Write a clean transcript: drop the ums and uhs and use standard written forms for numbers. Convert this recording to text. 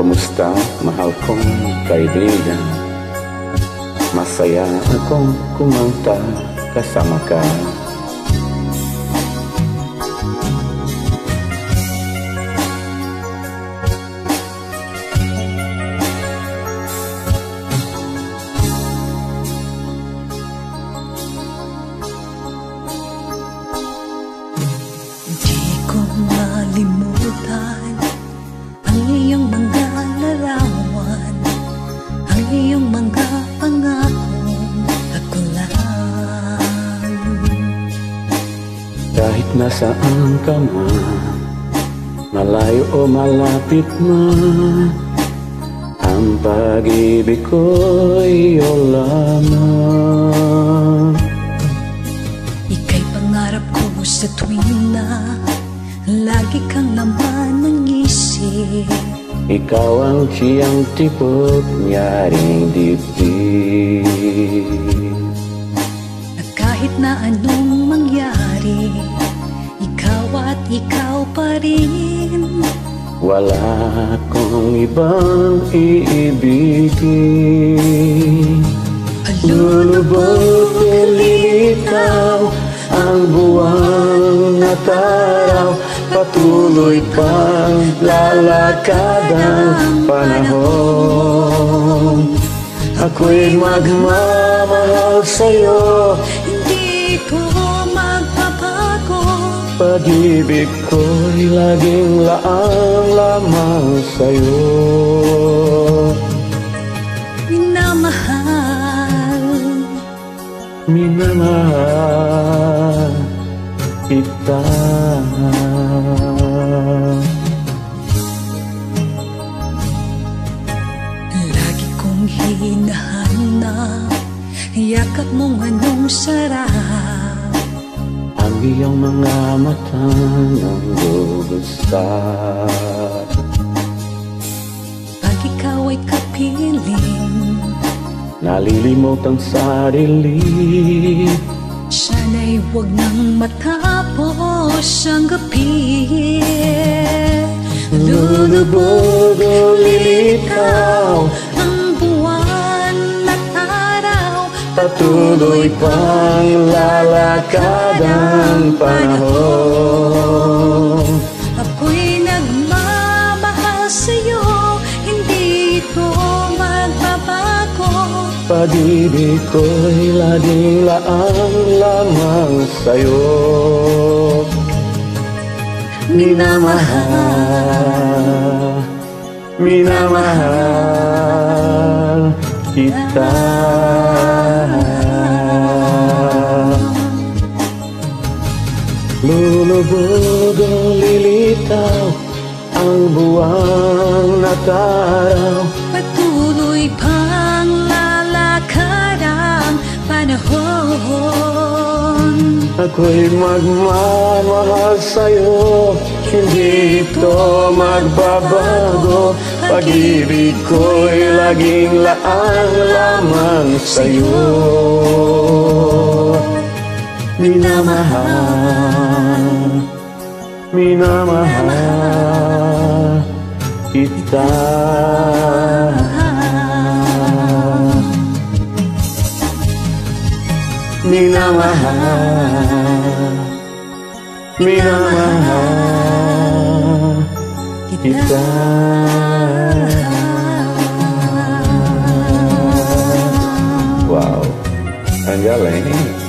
Kumusta, mahal kong kaibigan? Masaya akong kumanta kasama ka. Di ko malimutan ang iyong mga larawan, ang iyong mga pangakong ako lang. Kahit nasaan ka man, malayo o malapit man, ang pag-ibig ko'y iyong lamang. Ika'y pangarap ko sa tuwing na lagi kang laman ng isip. Ikaw ang siyang tipot nyaring dibdib. At kahit na anong mangyari, ikaw at ikaw pa rin. Wala akong ibang iibigin. Lulubog lilitaw ang buwan at araw, patuloy pang lalakad ang panahon. Ako'y magmamahal sa'yo, Hindi ko magbabago. pag-ibig ko'y laging laang lamang sa'yo. Minamahal, Minamahal kita. lagi kong hinahanap yakap mong anong sarap. Ang iyong mga mata ng lubusat. Pag ikaw ay kapiling, Nalilimot ang sarili. sana'y huwag nang matapos ang gabi. Lulubog o lilitaw, ang buwan at araw, patuloy pang lalakad ang panahon. ako'y nagmamahal sa'yo, hindi ito magbabago. Pag-ibig ko'y laging laang lamang sa'yo. Minamahal, minamahal kita. Lulubog o lilitaw ang buwan at araw, Patuloy pang lalakad ang panahon. ako'y magmamahal sa'yo, hindi ito magbabago. Pag-ibig ko'y laging laang lamang sa'yo. Minamahal, minamahal kita. Minamahal, minamahal kita. Wow, ang galing.